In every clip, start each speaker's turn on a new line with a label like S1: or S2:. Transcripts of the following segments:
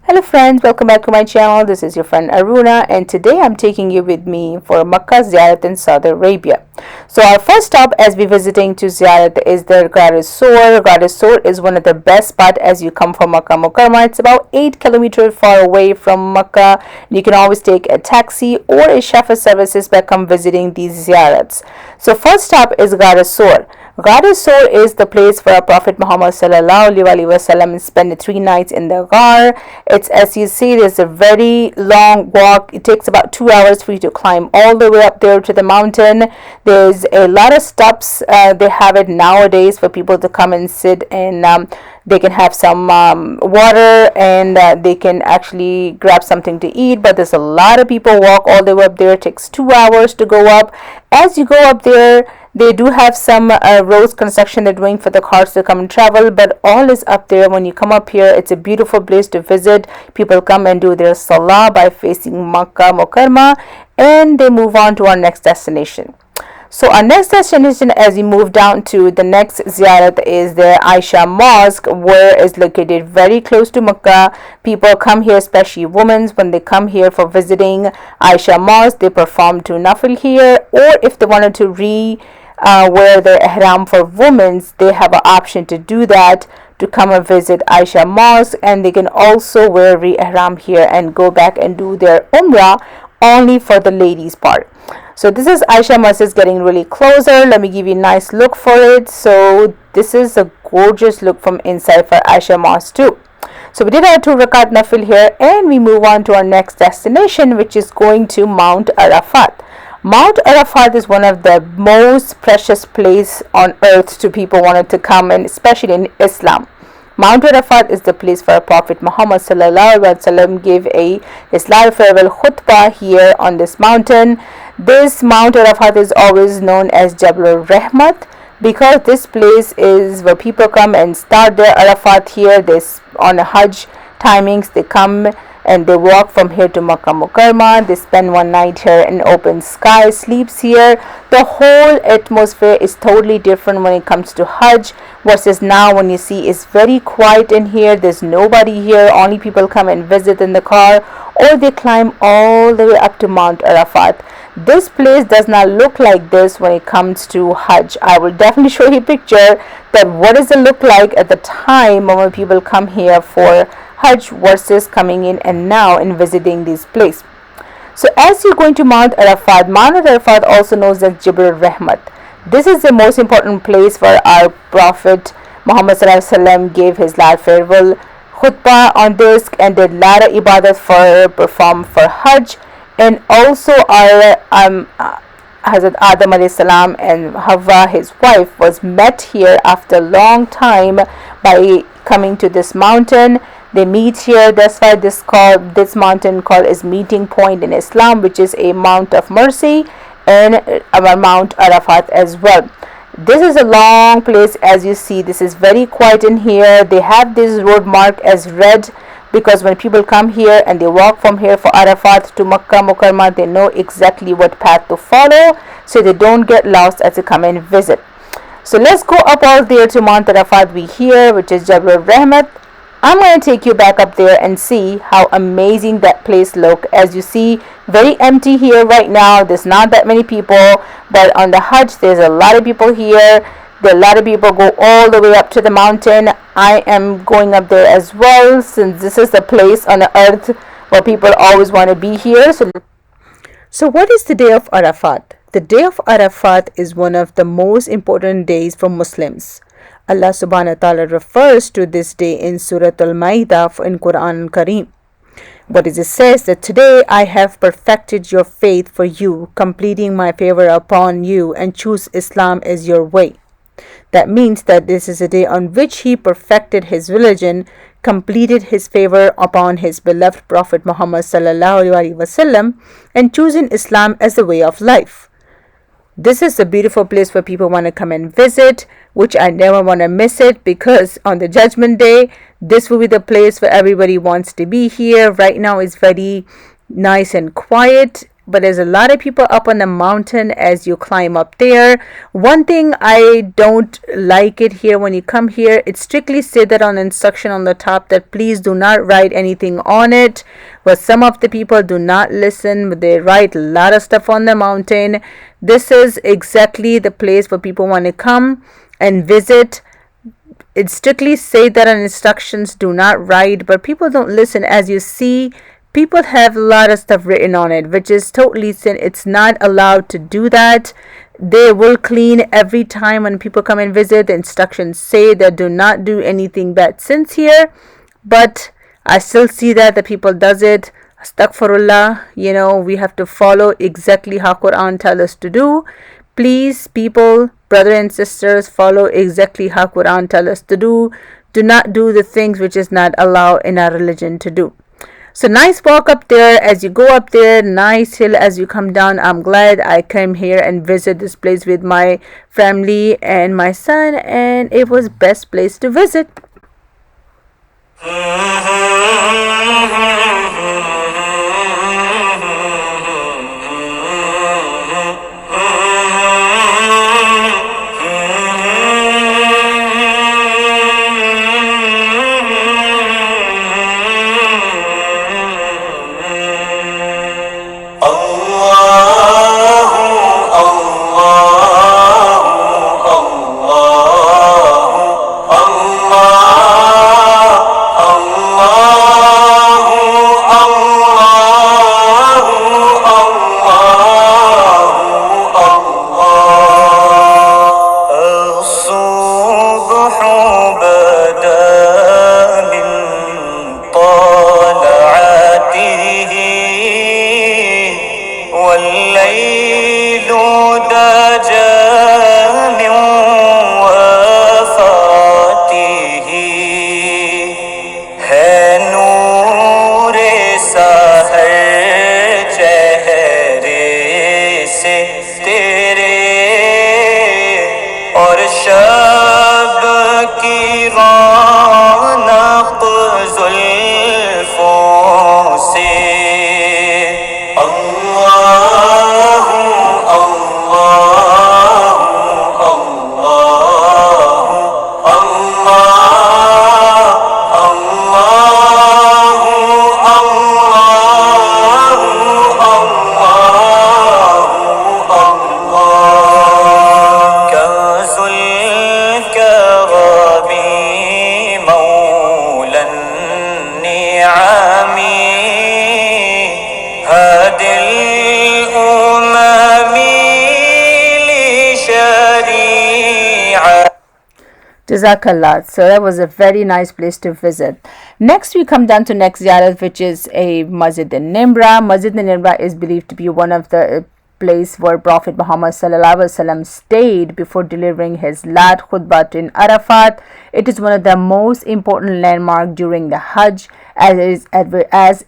S1: Hello friends, welcome back to my channel. This is your friend Aruna, and today I'm taking you with me for Makkah Ziyarat in Saudi Arabia. So our first stop as we visiting to Ziyarat is the al-Nour. Al-Nour is one of the best spots as you come from Makkah Mukarramah. It's about 8 kilometers far away from Makkah. You can always take a taxi or a chauffeur services by come visiting these Ziyarats. So first stop is al-Nour. Al-Nour is the place where Prophet Muhammad sallallahu alaihi wasallam spent 3 nights in the Ghar. It's, as you see, there's a very long walk. It takes about 2 hours for you to climb all the way up there to the mountain. There's a lot of stops. They have it nowadays for people to come and sit, and they can have some water, and they can actually grab something to eat. But there's a lot of people walk all the way up there. It takes 2 hours to go up. As you go up there, they do have some roads construction they're doing for the cars to come and travel, but all is up there. When you come up here, it's a beautiful place to visit. People come and do their salah by facing Makkah Mukarramah, and they move on to our next destination. So our next destination, as we move down to the next Ziyarat, is the Aisha Mosque, where is located very close to Makkah. People come here, especially women, when they come here for visiting Aisha Mosque, they perform to nafil here, or if they wanted to wear their Haram for women, they have an option to do that, to come and visit Aisha Mosque, and they can also wear Ihram here and go back and do their Umrah only for the ladies part. So this is Aisha Mosque, is getting really closer. Let me give you a nice look for it. So this is a gorgeous look from inside for Aisha Mosque too. So we did our 2 rakat nafil here, and we move on to our next destination, which is going to Mount Arafat. Mount Arafat is one of the most precious place on earth to people wanted to come, and especially in Islam. Mount Arafat is the place where Prophet Muhammad sallallahu alaihi wasallam gave a Islamic farewell khutbah here on this mountain. This Mount Arafat is always known as Jabal Rahmat, because this place is where people come and start their Arafat here. This on a Hajj timings, they come and they walk from here to Makkah Mukarramah. They spend 1 night here in open sky, sleeps here. The whole atmosphere is totally different when it comes to Hajj versus now. When you see, it's very quiet in here. There's nobody here. Only people come and visit in the car, or they climb all the way up to Mount Arafat. This place does not look like this when it comes to Hajj. I will definitely show you a picture that what does it look like at the time when people come here for Hajj versus coming in and now in visiting this place. So as you're going to Mount Arafat also known as Jabal Rahmat. This is the most important place where our Prophet Muhammad sallallahu alaihi wasallam gave his last farewell khutbah on this, and did lot of ibadat for perform for Hajj. And also our Hazrat Adam alayhi salam and Hawa, his wife, was met here after a long time by coming to this mountain. They meet here. That's why this mountain called is meeting point in Islam, which is a mount of mercy, and Mount Arafat as well. This is a long place. As you see, this is very quiet in here. They have this road marked as red, because when people come here and they walk from here for Arafat to Makkah Mukarramah, they know exactly what path to follow, so they don't get lost as they come and visit. So let's go up all there to Mount Arafat we here, which is Jabal Rahmat. I'm going to take you back up there and see how amazing that place look. As you see, very empty here right now. There's not that many people, but on the Hajj there's a lot of people here. A lot of people go all the way up to the mountain. I am going up there as well, since this is the place on the earth where people always want to be here. So what is the day of Arafat? The day of Arafat is one of the most important days for Muslims. Allah subhanahu wa ta'ala refers to this day in Surah Al-Ma'idah in Quran al-Kareem. What is it says that today I have perfected your faith for you, completing my favor upon you, and choose Islam as your way. That means that this is a day on which he perfected his religion, completed his favor upon his beloved Prophet Muhammad sallallahu alaihi wasallam, and choosing Islam as the way of life. This is a beautiful place where people want to come and visit, which I never want to miss it, because on the Judgment Day, this will be the place where everybody wants to be here. Right now it's very nice and quiet. but there's a lot of people up on the mountain as you climb up there. One thing I don't like it here, when you come here, it strictly said that on instruction on the top that please do not write anything on it. But some of the people do not listen, but they write a lot of stuff on the mountain. This is exactly the place where people want to come and visit. It strictly say that on instructions do not write, but people don't listen. As you see, people have a lot of stuff written on it, which is totally sin. It's not allowed to do that. They will clean every time when people come and visit. The instructions say that do not do anything bad since here, but I still see that the people does it. Astaghfirullah, we have to follow exactly how Quran tell us to do. Please, people, brother and sisters, follow exactly how Quran tell us to do. Do not do the things which is not allowed in our religion to do. So nice walk up there. As you go up there, nice hill as you come down. I'm glad I came here and visit this place with my family and my son, and it was best place to visit. Jazakallah. So that was a very nice place to visit. Next we come down to next Ziyarat, which is a Masjid al-Namira. Masjid al-Namira is believed to be one of the place where Prophet Muhammad ﷺ stayed before delivering his last khutbah in Arafat. It is one of the most important landmarks during the Hajj, as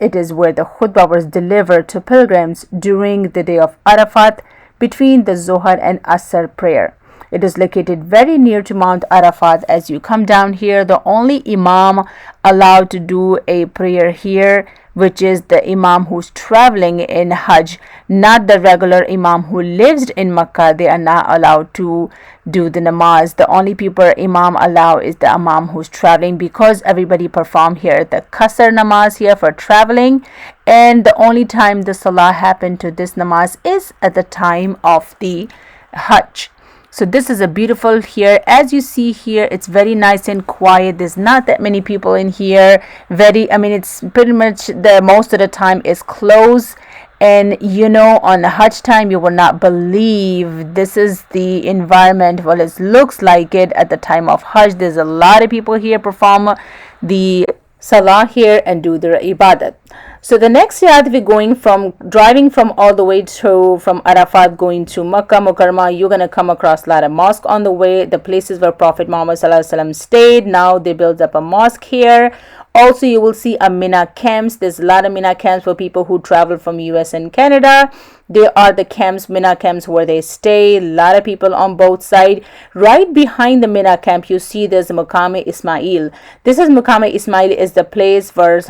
S1: it is where the khutbah was delivered to pilgrims during the day of Arafat between the Zohar and Asr prayer. It is located very near to Mount Arafat. As you come down here, the only imam allowed to do a prayer here, which is the imam who's traveling in Hajj, not the regular imam who lives in Makkah. They are not allowed to do the namaz. The only people imam allow is the imam who's traveling, because everybody perform here the qasr namaz here for traveling, and the only time the salah happened to this namaz is at the time of the Hajj. So this is a beautiful here. As you see here, it's very nice and quiet. There's not that many people in here. It's pretty much the most of the time is closed. And on the Hajj time, you will not believe this is the environment. Well, it looks like it at the time of Hajj. There's a lot of people here perform the salah here and do their ibadat. So the next Ziyarat, we're driving from all the way from Arafat going to Makkah Mukarramah. You're going to come across a lot of mosques on the way, the places where Prophet Muhammad ﷺ stayed. Now they built up a mosque here. Also, you will see a Mina camps. There's a lot of Mina camps for people who travel from US and Canada. There are the camps, Mina camps, where they stay. A lot of people on both sides. Right behind the Mina camp, you see there's Maqam Ismail. This is Maqam Ismail, is the place where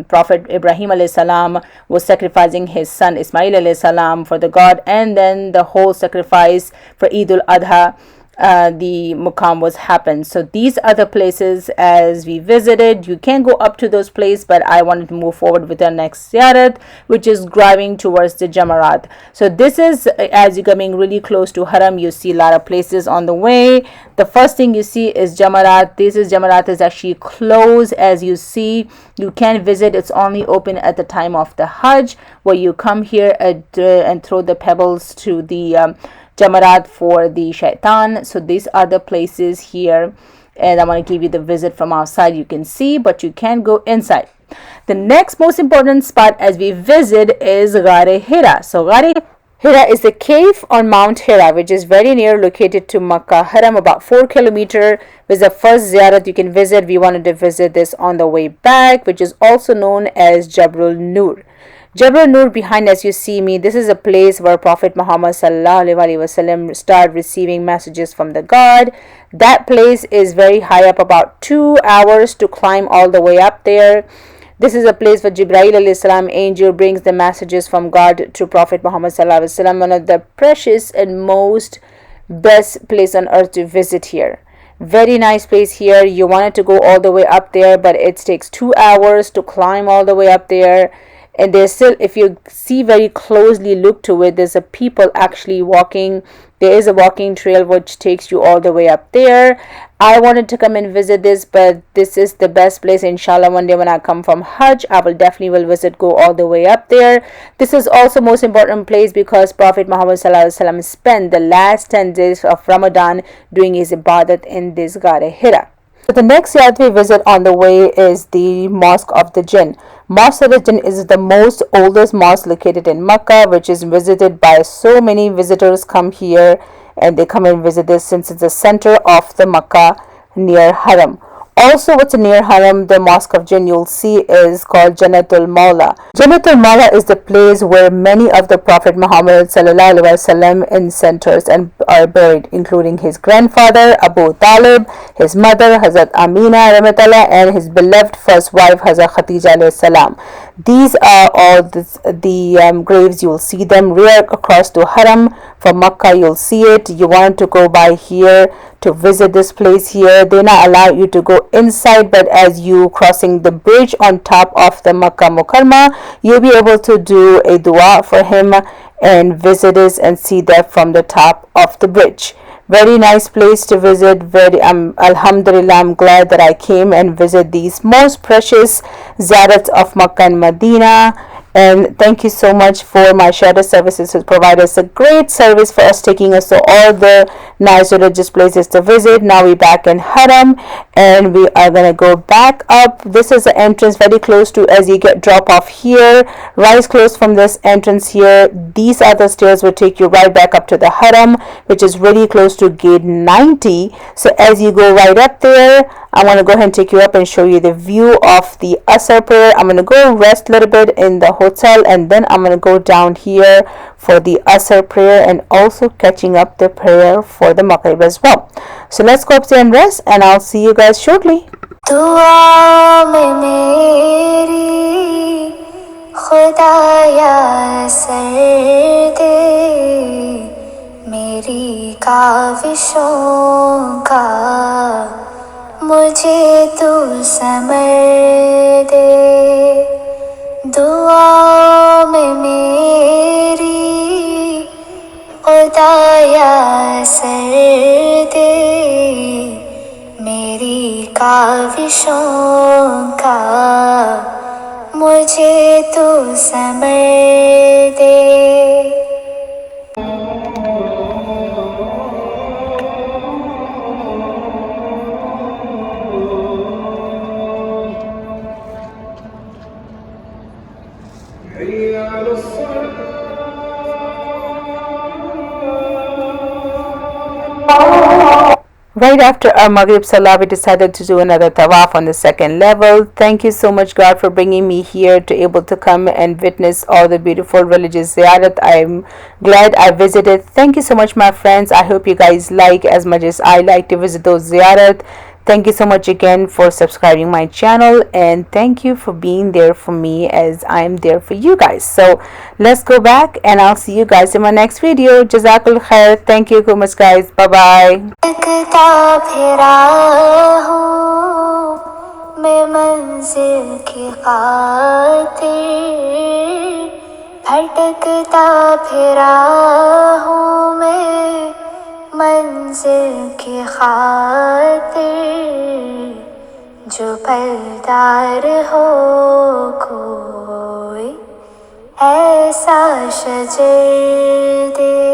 S1: Prophet Ibrahim alayhi salam was sacrificing his son Ismail alayhi salam for the God, and then the whole sacrifice for Eid al-Adha, the Muqam was happened. So these are the places as we visited. You can go up to those places, but I wanted to move forward with our next Ziyarat, which is driving towards the Jamarat. So this is, as you're coming really close to Haram, you see a lot of places on the way. The first thing you see is Jamarat. This is Jamarat, is actually closed. As you see, you can visit. It's only open at the time of the Hajj, where you come here and throw the pebbles to the Jamarat for the shaitan. So these are the places here, and I want to give you the visit from outside. You can see, but you can go inside. The next most important spot as we visit is Hira. So Hira is the cave on Mount Hira, which is very near, located to Makkah Haram, about 4 kilometers. Was the first Ziyarat you can visit. We wanted to visit this on the way back, which is also known as Jabal al-Nour. Jabal al-Nour behind, as you see me, this is a place where Prophet Muhammad sallallahu alaihi wasallam started receiving messages from the God. That place is very high up, about 2 hours to climb all the way up there. This is a place where Jibreel alayhi salam, angel, brings the messages from God to Prophet Muhammad sallallahu alaihi wasallam. One of the precious and most best place on earth to visit here. Very nice place here. You wanted to go all the way up there, but it takes 2 hours to climb all the way up there. And there's still, if you see very closely, look to it, there's a people actually walking. There is a walking trail which takes you all the way up there. I wanted to come and visit this, but this is the best place. Inshallah, one day when I come from Hajj, I will definitely will visit, go all the way up there. This is also most important place because Prophet Muhammad sallallahu alaihi wasallam spent the last 10 days of Ramadan doing his ibadat in this Hira. So the next Ziyarat we visit on the way is the Mosque of the Jinn. Mosque of the Jinn is the most oldest mosque located in Makkah, which is visited by so many visitors come here, and they come and visit this since it's the center of the Makkah near Haram. Also, what's near Haram, the Mosque of Jinn, you'll see is called Jannatul Mawla. Jannatul Mawla is the place where many of the Prophet Muhammad sallallahu alaihi wasallam in centers and are buried, including his grandfather Abu Talib, his mother Hazrat Amina Ramatallah, and his beloved first wife Hazrat Khadija alayhi salam. These are all the graves. You will see them rear across to Haram. From Makkah, you'll see it. You want to go by here to visit this place here. They not allow you to go inside, but as you crossing the bridge on top of the Makkah Mukarramah, you'll be able to do a dua for him and visit this and see that from the top of the bridge. Very nice place to visit. Very Alhamdulillah, I'm glad that I came and visit these most precious Ziyarats of Makkah and Medina. And thank you so much for my shelter services to provide us a great service for us, taking us to all the nice religious places to visit. Now we're back in Haram, and we are going to go back up. This is the entrance very close to, as you get drop off here, right close from this entrance here. These are the stairs will take you right back up to the Haram, which is really close to gate 90. So as you go right up there, I want to go ahead and take you up and show you the view of the Asr prayer. I'm going to go rest a little bit in the hotel, and then I'm going to go down here for the Asr prayer and also catching up the prayer for the Maghrib as well. So let's go up there and rest, and I'll see you guys shortly. दुआ में मेरी खुदाया sir दे मेरी काविशों का मुझे तू summer दे दुआ में मेरी खुदाया सर दे मेरी काविशों का मुझे तू summer they Right after our Maghrib Salah, we decided to do another tawaf on the second level. Thank you so much, God, for bringing me here to able to come and witness all the beautiful religious ziyarat. I'm glad I visited. Thank you so much, my friends. I hope you guys like as much as I like to visit those ziyarat. Thank you so much again for subscribing my channel, and thank you for being there for me as I'm there for you guys. So let's go back and I'll see you guys in my next video. Jazakul khair. Thank you so much, guys. Bye bye. मैं मंजिल की खातिर भटकता फिरा हूँ मैं मंजिल की खातिर जो पलदार हो कोई ऐसा शजर दे